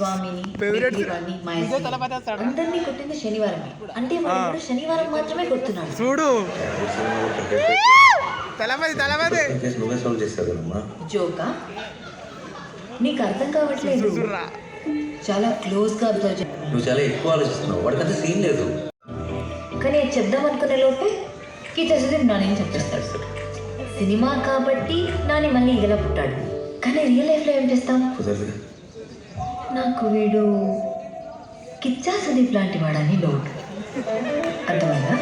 స్వామిని విగ్రహాన్ని అందరినీ కొట్టింది శనివారమే, అంటే వాడు కూడా శనివారం మాత్రమే కొడుతున్నాడు. చూడు జోకా నీకు అర్థం కావట్లేదు, చాలా క్లోజ్ గా అబ్జర్వ్ చేయాలి. నువ్వు చాలా ఎక్కువ ఆలోచిస్తున్నావు, వాడికంత సీన్ లేదు. కానీ అది చెప్దాం అనుకునే లోపే గీతాసుదేవ్ నాని చంపేస్తాడు. సినిమా కాబట్టి నాని మళ్ళీ ఇలా పుట్టాడు, కానీ రియల్ లైఫ్లో ఏం చేస్తాం? నాకు వీడు కిచ్చా సుదీప్ లాంటి వాడని డౌట్. అర్థమైందా?